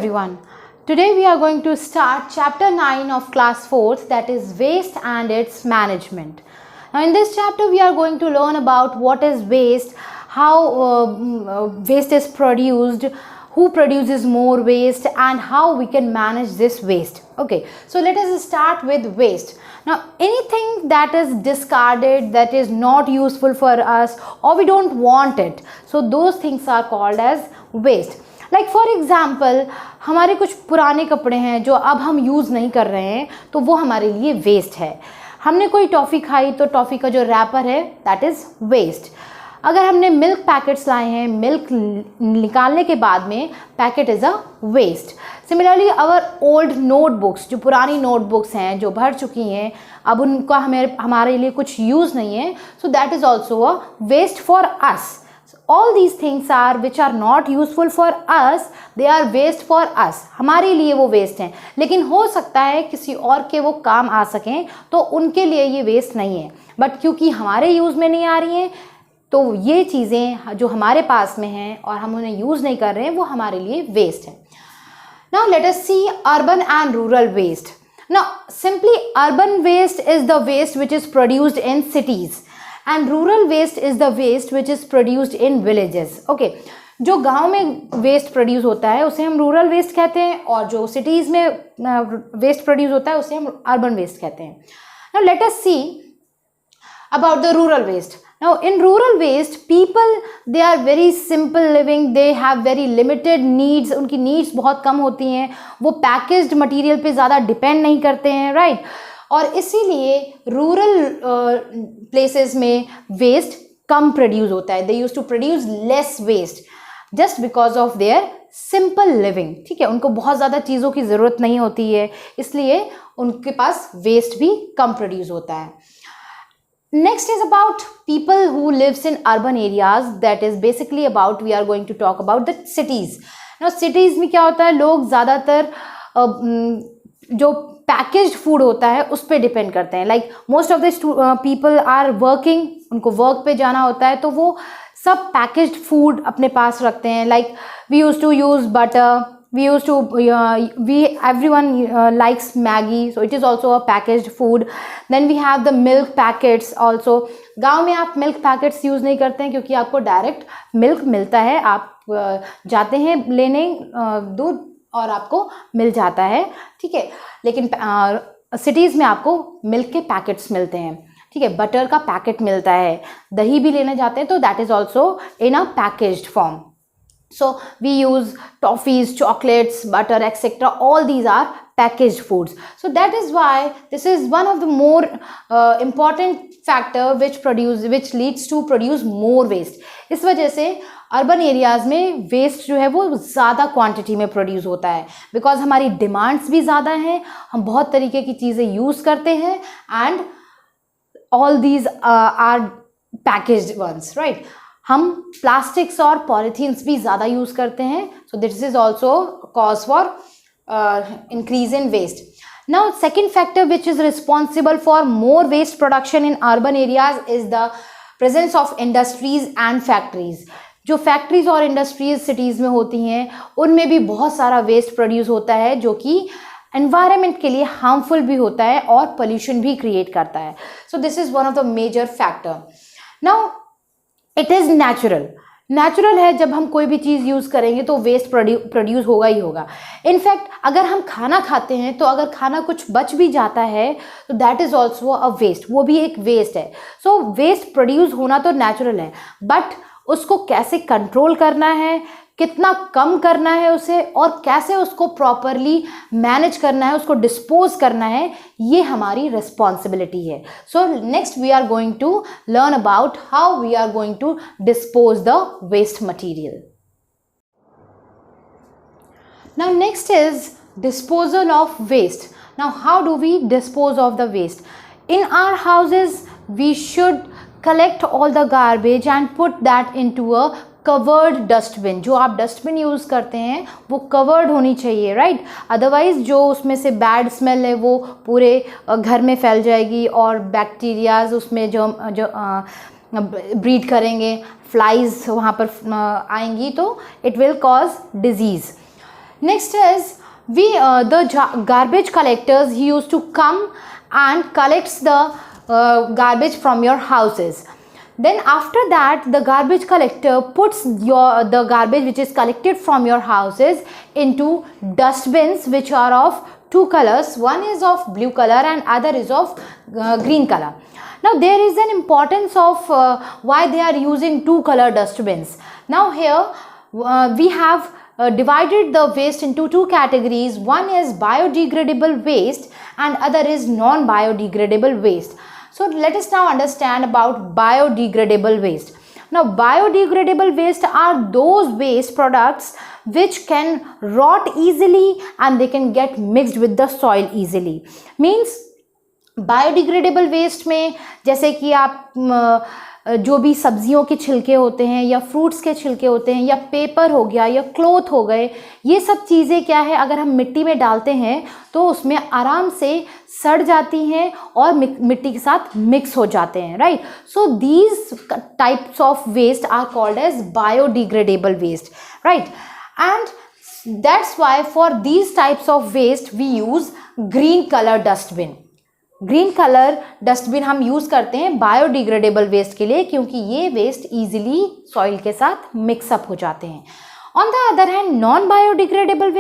everyone. Today we are going to start chapter 9 of class 4th, that is waste and its management. Now in this chapter we are going to learn about what is waste, how waste is produced, who produces more waste and how we can manage this waste. Okay, so let us start with waste. Now anything that is discarded, that is not useful for us or we don't want it, so those things are called as waste. Like for example हमारे कुछ पुराने कपड़े हैं जो अब हम use नहीं कर रहे हैं, तो वो हमारे लिए वेस्ट है. हमने कोई टॉफ़ी खाई तो टॉफ़ी का जो रैपर है दैट इज़ वेस्ट. अगर हमने मिल्क पैकेट्स लाए हैं, मिल्क निकालने के बाद में packet is a waste. Similarly our old notebooks, जो पुरानी नोटबुक्स हैं जो भर चुकी हैं, अब उनका हमारे लिए कुछ यूज़ नहीं है, so that is also a waste for us. All these things are which are not useful for us, they are waste for us. हमारे लिए वो वेस्ट हैं, लेकिन हो सकता है किसी और के वो काम आ सकें तो उनके लिए ये वेस्ट नहीं है. बट क्योंकि हमारे यूज़ में नहीं आ रही हैं, तो ये चीज़ें जो हमारे पास में हैं और हम उन्हें यूज़ नहीं कर रहे हैं, वो हमारे लिए वेस्ट है. Now let us see urban and rural waste. Now simply urban waste is the waste which is produced in cities. And rural waste is the waste which is produced in villages. Okay, जो गांव में waste produce होता है उसे हम rural waste कहते हैं, और जो सिटीज़ में वेस्ट प्रोड्यूस होता है उसे हम अर्बन वेस्ट कहते हैं. Now let us see about the rural waste. Now in rural waste people they are very simple living, they have very limited needs, उनकी नीड्स बहुत कम होती हैं, वो पैकेज्ड मटीरियल पे ज़्यादा डिपेंड नहीं करते हैं, राइट. और इसीलिए रूरल प्लेसेस में वेस्ट कम प्रोड्यूस होता है. They use to produce less waste just because of their simple living. ठीक है, उनको बहुत ज़्यादा चीज़ों की ज़रूरत नहीं होती है, इसलिए उनके पास वेस्ट भी कम प्रोड्यूस होता है. Next is about people who lives in urban areas. That is basically about, we are going to talk about the cities. Now cities में क्या होता है, लोग ज़्यादातर जो पैकेज्ड फूड होता है उस पर डिपेंड करते हैं. Like most of the people are working, उनको वर्क पे जाना होता है, तो वो सब पैकेज्ड फूड अपने पास रखते हैं. Like we use to use butter, we use to everyone likes Maggi, so it is also a packaged food. Then we have the milk packets also. गांव में आप मिल्क पैकेट्स यूज़ नहीं करते हैं क्योंकि आपको डायरेक्ट मिल्क मिलता है. आप जाते हैं लेने दूध और आपको मिल जाता है, ठीक है. लेकिन सिटीज़ में आपको मिल्क के पैकेट्स मिलते हैं, ठीक है. बटर का पैकेट मिलता है, दही भी लेने जाते हैं तो that is also in a packaged form. So we use toffees, chocolates, butter, etc. All these are packaged foods. So that is why this is one of the more important factor which leads to produce more waste. इस वजह से urban areas में waste जो है वो ज़्यादा quantity में produce होता है, बिकॉज हमारी डिमांड्स भी ज़्यादा हैं, हम बहुत तरीके की चीज़ें यूज़ करते हैं and all these are packaged ones, right. हम प्लास्टिक्स और पॉलीथीन्स भी ज़्यादा यूज़ करते हैं, so this is also cause for increase in waste. Now second factor which is responsible for more waste production in urban areas is the presence of industries and factories. जो factories और industries cities में होती हैं उनमें भी बहुत सारा waste produce होता है जो कि एनवायरनमेंट के लिए हार्मफुल भी होता है और पोल्यूशन भी क्रिएट करता है. So this is one of the major factor. Now it is natural है, जब हम कोई भी चीज़ यूज़ करेंगे तो वेस्ट प्रोड्यूस होगा ही होगा. इनफैक्ट अगर हम खाना खाते हैं तो अगर खाना कुछ बच भी जाता है तो that is also a waste, वो भी एक वेस्ट है. सो वेस्ट प्रोड्यूस होना तो नेचुरल है, बट उसको कैसे कंट्रोल करना है, कितना कम करना है उसे, और कैसे उसको प्रॉपरली मैनेज करना है, उसको डिस्पोज करना है, ये हमारी रिस्पॉन्सिबिलिटी है. So next we are going to learn about how we are going to dispose the waste material. Now next is disposal of waste. Now how do we dispose of the waste? In our houses we should collect all the garbage and put that into a covered dustbin. जो आप dustbin use करते हैं वो covered होनी चाहिए, right. Otherwise जो उसमें से बैड स्मेल है वो पूरे घर में फैल जाएगी और बैक्टीरियाज उसमें जो ब्रीड करेंगे, फ्लाइज वहाँ पर आएंगी, तो it will cause disease. Next is the garbage collectors, he used to come and collects the garbage from your houses. Then after that the garbage collector puts the garbage which is collected from your houses into dustbins which are of two colors. One is of blue color and other is of green color. Now there is an importance of why they are using two color dustbins. Now here we have divided the waste into two categories. One is biodegradable waste and other is non-biodegradable waste. So let us now understand about biodegradable waste. Now biodegradable waste are those waste products which can rot easily and they can get mixed with the soil easily. Means biodegradable waste में जैसे कि आप जो भी सब्जियों के छिलके होते हैं या फ्रूट्स के छिलके होते हैं या पेपर हो गया या क्लॉथ हो गए, ये सब चीज़ें क्या है अगर हम मिट्टी में डालते हैं तो उसमें आराम से सड़ जाती हैं और मिट्टी के साथ मिक्स हो जाते हैं, right. So these types of waste are called as biodegradable waste, right. And that's why for these types of waste we use green colour dustbin. Green colour dustbin हम यूज़ करते हैं बायोडिग्रेडेबल वेस्ट के लिए क्योंकि ये waste easily soil के साथ mix up हो जाते हैं. On the other hand non biodegradable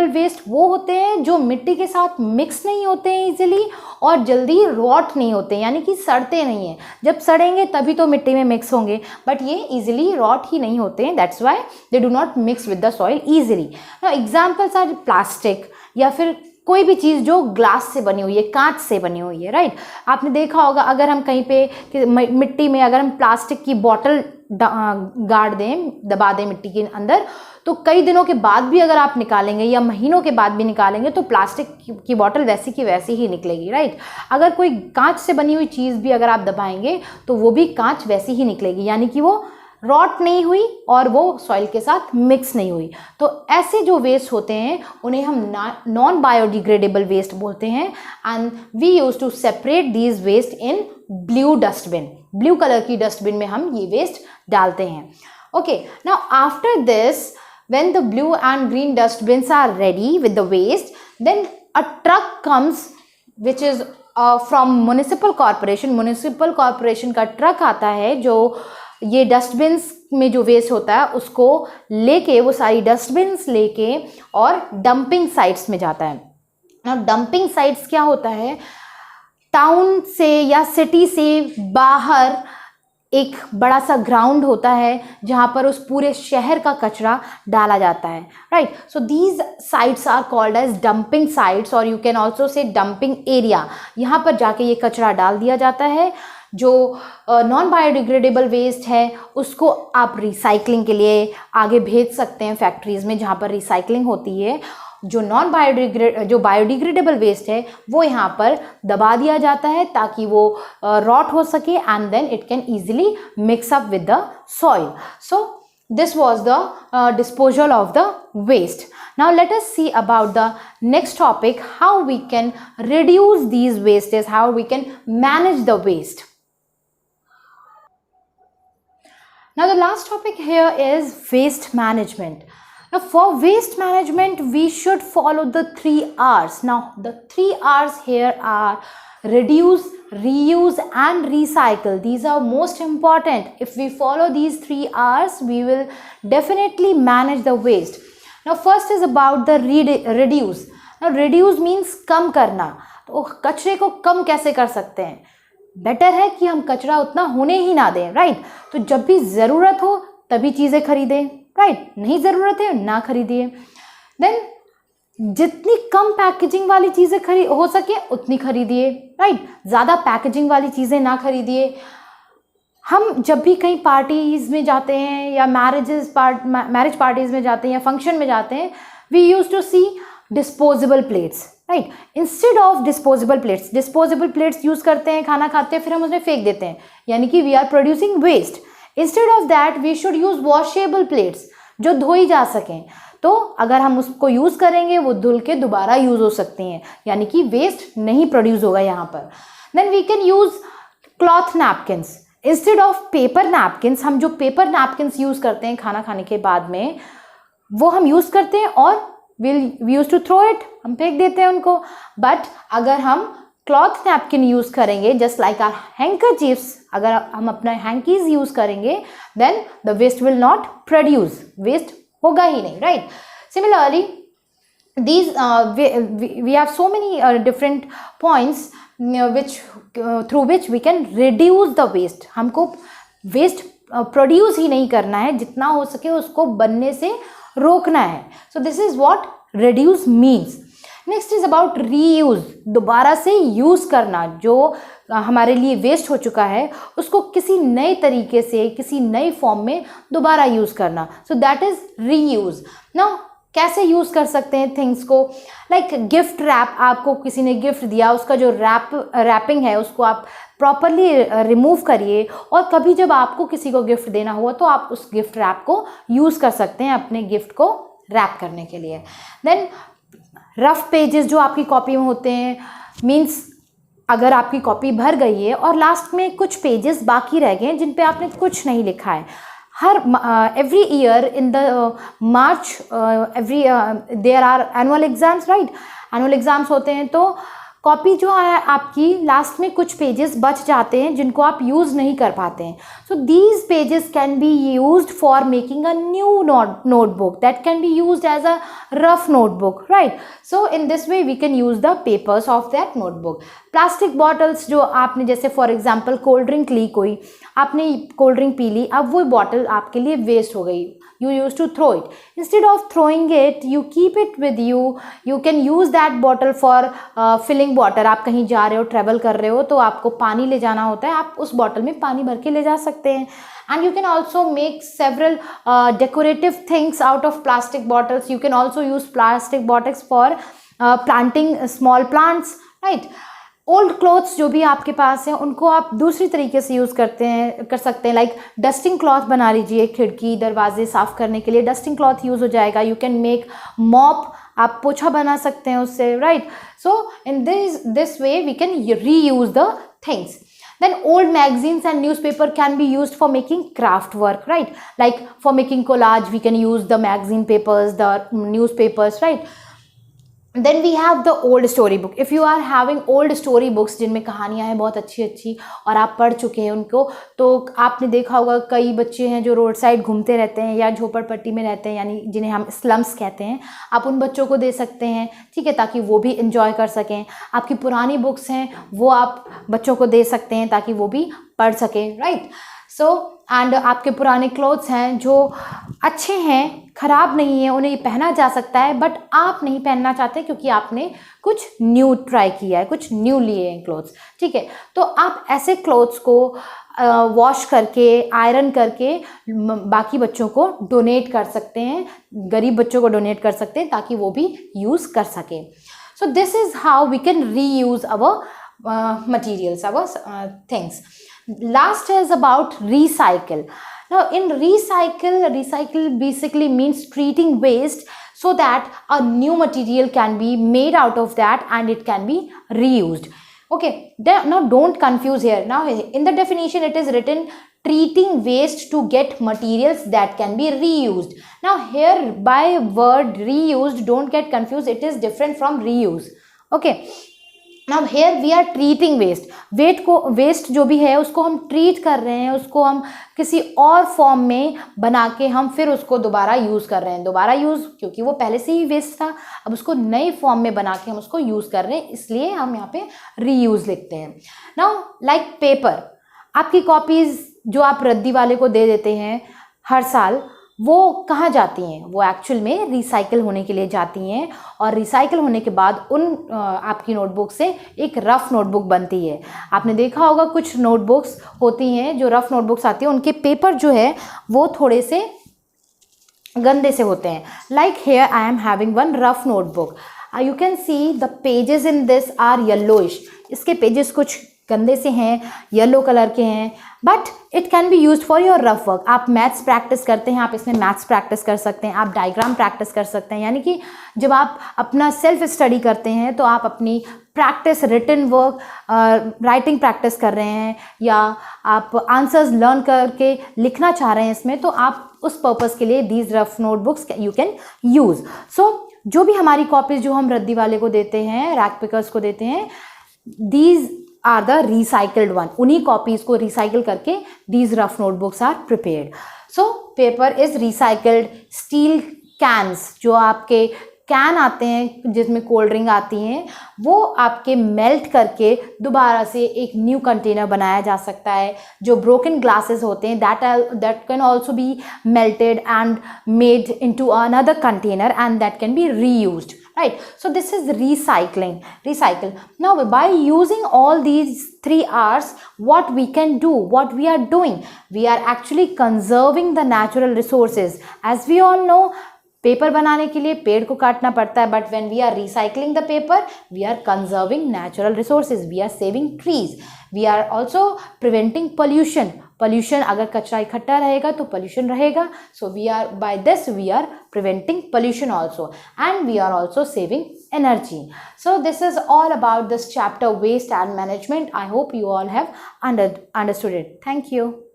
waste वो होते हैं जो मिट्टी के साथ मिक्स नहीं होते हैं इजीली और जल्दी रॉट नहीं होते हैं, यानी कि सड़ते नहीं हैं. जब सड़ेंगे तभी तो मिट्टी में मिक्स होंगे, बट ये इजीली रॉट ही नहीं होते हैं. That's why they do not mix with the soil easily. Now examples are plastic या फिर कोई भी चीज़ जो ग्लास से बनी हुई है, कांच से बनी हुई है, राइट. आपने देखा होगा अगर हम कहीं पे मिट्टी में अगर हम प्लास्टिक की बॉटल गाड़ दें, दबा दें मिट्टी के अंदर, तो कई दिनों के बाद भी अगर आप निकालेंगे या महीनों के बाद भी निकालेंगे तो प्लास्टिक की बॉटल वैसी की वैसी ही निकलेगी, राइट. अगर कोई कांच से बनी हुई चीज़ भी अगर आप दबाएंगे तो वो भी कांच वैसी ही निकलेगी, यानी कि वो रॉट नहीं हुई और वो सॉइल के साथ मिक्स नहीं हुई. तो ऐसे जो वेस्ट होते हैं उन्हें हम नॉन बायोडिग्रेडेबल वेस्ट बोलते हैं. And we use to separate these waste in blue dustbin. Blue colour की डस्टबिन में हम ये वेस्ट डालते हैं. Okay, now after this when the blue and green dustbins are ready with the waste, then a truck comes which is from municipal corporation. Municipal corporation का truck आता है जो ये डस्टबिन्स में जो वेस्ट होता है उसको लेके, वो सारी डस्टबिन्स लेके और डंपिंग साइट्स में जाता है. ना डंपिंग साइट्स क्या होता है, टाउन से या सिटी से बाहर एक बड़ा सा ग्राउंड होता है जहाँ पर उस पूरे शहर का कचरा डाला जाता है, right. So these sites are called as dumping sites और you can also say dumping area. यहाँ पर जाके ये कचरा डाल दिया जाता है. जो नॉन बायोडिग्रेडेबल वेस्ट है उसको आप रिसाइकलिंग के लिए आगे भेज सकते हैं फैक्ट्रीज़ में जहाँ पर रिसाइकलिंग होती है. जो बायोडिग्रेडेबल वेस्ट है वो यहाँ पर दबा दिया जाता है ताकि वो रॉट हो सके and then it can easily mix up with the soil. So this was the disposal of the waste. Now let us see about the next topic, how we can reduce these wastes, how we can manage the waste. Now the last topic here is waste management. Now for waste management we should follow the 3 R's. Now the 3 R's here are reduce, reuse and recycle. These are most important. If we follow these 3 R's we will definitely manage the waste. Now first is about the reduce. Now reduce means कम करना. तो कचरे को कम कैसे कर सकते हैं? Better है कि हम कचरा उतना होने ही ना दें, राइट. तो जब भी ज़रूरत हो तभी चीज़ें खरीदें, राइट. नहीं ज़रूरत है ना खरीदिए. देन जितनी कम पैकेजिंग वाली चीज़ें हो सके उतनी खरीदिए, राइट. ज़्यादा पैकेजिंग वाली चीज़ें ना खरीदिए. हम जब भी कहीं पार्टीज़ में जाते हैं या मैरिज पार्टीज़ में जाते हैं या फंक्शन में जाते हैं, we use to see disposable plates, right. Instead of disposable plates use करते हैं, खाना खाते हैं, फिर हम उसमें फेंक देते हैं, यानी कि we are producing waste. Instead of that we should use washable plates जो धोई जा सकें. तो अगर हम उसको यूज़ करेंगे वो धुल के दोबारा यूज़ हो सकती हैं, यानी कि वेस्ट नहीं प्रोड्यूस होगा यहाँ पर. Then we can use cloth napkins instead of paper napkins. हम जो पेपर नैपकिन्स यूज़ करते हैं खाना खाने के बाद में, वो हम यूज़ करते हैं और we use to throw it, हम फेंक देते हैं उनको। बट अगर हम क्लॉथ नैपकिन यूज़ करेंगे जस्ट लाइक आर हैंकरचीफ्स, अगर हम अपना हैंकीज यूज़ करेंगे then the waste will not produce, waste होगा ही नहीं, right. Similarly these we have so many different points which through which we can reduce the waste। हमको waste produce ही नहीं करना है, जितना हो सके उसको बनने से रोकना है। So this is what reduce means. Next is about reuse, दोबारा से यूज़ करना। जो हमारे लिए वेस्ट हो चुका है उसको किसी नए तरीके से, किसी नई फॉर्म में दोबारा यूज़ करना। So that is reuse. Now कैसे यूज़ कर सकते हैं थिंग्स को? लाइक गिफ्ट रैप, आपको किसी ने गिफ्ट दिया, उसका जो रैपिंग है उसको आप प्रॉपरली रिमूव करिए, और कभी जब आपको किसी को गिफ्ट देना हुआ तो आप उस गिफ्ट रैप को यूज़ कर सकते हैं अपने गिफ्ट को रैप करने के लिए। देन रफ पेजेस जो आपकी कॉपी में होते हैं, मीन्स अगर आपकी कॉपी भर गई है और लास्ट में कुछ पेजेस बाकी रह गए हैं जिन पे आपने कुछ नहीं लिखा है, हर every year in the March there are annual exams, right? annual exams होते हैं, तो कॉपी जो है आपकी लास्ट में कुछ पेजेस बच जाते हैं जिनको आप यूज़ नहीं कर पाते हैं। So these pages can be used for making a new notebook that can be used as a rough notebook, right. So in this way we can use the papers of that notebook. Plastic bottles जो आपने, जैसे for example cold drink ली, कोई आपने cold drink P ली, अब वो bottle आपके लिए वेस्ट हो गई, you used to throw it. Instead of throwing it, you keep it with you. You can use that bottle for filling water. आप कहीं जा रहे हो, ट्रैवल कर रहे हो, तो आपको पानी ले जाना होता है, आप उस बॉटल में पानी भर के ले जा सकते हैं। And you can also make several decorative things out of plastic bottles. You can also use plastic bottles for planting small plants, right? Old clothes जो भी आपके पास हैं उनको आप दूसरी तरीके से यूज़ कर सकते हैं। लाइक डस्टिंग क्लॉथ बना लीजिए, खिड़की दरवाजे साफ़ करने के लिए डस्टिंग क्लॉथ यूज़ हो जाएगा। यू कैन मेक मॉप, आप पोछा बना सकते हैं उससे, right. So in this way we can reuse the things. Then old magazines and newspaper can be used for making craft work, right? Like for making collage, we can use the magazine papers, the newspapers, right? Then we have the old story book. If you are having old story books जिनमें कहानियाँ हैं बहुत अच्छी अच्छी और आप पढ़ चुके हैं उनको, तो आपने देखा होगा कई बच्चे हैं जो रोड साइड घूमते रहते हैं या झोपड़पट्टी में रहते हैं, यानी जिन्हें हम स्लम्स कहते हैं। आप उन बच्चों को दे सकते हैं, ठीक है, ताकि वो भी इंजॉय कर सकें। आपकी पुरानी बुक्स हैं वो आप बच्चों को दे सकते हैं ताकि वो भी पढ़ सकें, राइट। सो एंड आपके पुराने क्लोथ्स हैं जो अच्छे हैं, ख़राब नहीं है, उन्हें पहना जा सकता है, बट आप नहीं पहनना चाहते क्योंकि आपने कुछ न्यू ट्राई किया है, कुछ न्यू लिए हैं क्लोथ्स, ठीक है। तो आप ऐसे क्लोथ्स को वॉश करके, आयरन करके बाकी बच्चों को डोनेट कर सकते हैं, गरीब बच्चों को डोनेट कर सकते हैं ताकि वो भी यूज़ कर सकें। So this is how we can reuse our materials, our things. Last is about recycle. Now in recycle basically means treating waste so that a new material can be made out of that and it can be reused. Okay, now don't confuse here. Now in the definition it is written treating waste to get materials that can be reused. Now here by word reused, don't get confused, it is different from reuse. Okay, now here we are treating waste जो भी है उसको हम treat कर रहे हैं, उसको हम किसी और फॉर्म में बना के हम फिर उसको दोबारा यूज़ कर रहे हैं। दोबारा यूज़ क्योंकि वो पहले से ही वेस्ट था, अब उसको नई फॉर्म में बना के हम उसको यूज़ कर रहे हैं, इसलिए हम यहाँ पे रीयूज़ लिखते हैं। नाउ लाइक पेपर, आपकी कॉपीज़ जो आप रद्दी वाले को दे देते हैं हर साल, वो कहाँ जाती हैं? वो एक्चुअल में रिसाइकिल होने के लिए जाती हैं, और रिसाइकिल होने के बाद उन आपकी नोटबुक से एक रफ़ नोटबुक बनती है। आपने देखा होगा कुछ नोटबुक्स होती हैं जो रफ़ नोटबुक्स आती हैं, उनके पेपर जो है वो थोड़े से गंदे से होते हैं। Like here I am having one rough notebook, you can see the pages in this are yellowish. इसके पेजेस कुछ गंदे से हैं, येलो कलर के हैं, but it can be use for your rough work. आप मैथ्स प्रैक्टिस करते हैं, आप इसमें मैथ्स प्रैक्टिस कर सकते हैं, आप डायग्राम प्रैक्टिस कर सकते हैं। यानी कि जब आप अपना सेल्फ स्टडी करते हैं तो आप अपनी practice, written work, writing practice कर रहे हैं, या आप आंसर्स लर्न करके लिखना चाह रहे हैं इसमें, तो आप उस पर्पज़ के लिए these rough notebooks you can use. So जो भी हमारी कॉपीज़ जो हम रद्दी वाले को देते हैं, रैक पिकर्स को देते हैं, these are the recycled ones. उन्हीं कॉपीज़ को रिसाइकिल करके these rough notebooks are prepared. So paper is recycled. Steel cans, जो आपके कैन आते हैं जिसमें कोल्ड ड्रिंक आती हैं, वो आपके मेल्ट करके दोबारा से एक न्यू कंटेनर बनाया जा सकता है. जो ब्रोकन ग्लासेस होते हैं that can also be melted and made into another container and that can B reused. Right, so this is recycle. Now by using all these 3 R's, what we can do, what we are doing, we are actually conserving the natural resources. As we all know, paper बनाने के लिए पेड़ को काटना पड़ता है, but when we are recycling the paper we are conserving natural resources, we are saving trees, we are also preventing pollution. अगर कचरा इकट्ठा रहेगा तो पोल्यूशन रहेगा. So we are by this we are preventing pollution also and we are also saving energy. So this is all about this chapter, waste and management. I hope you all have understood it. Thank you.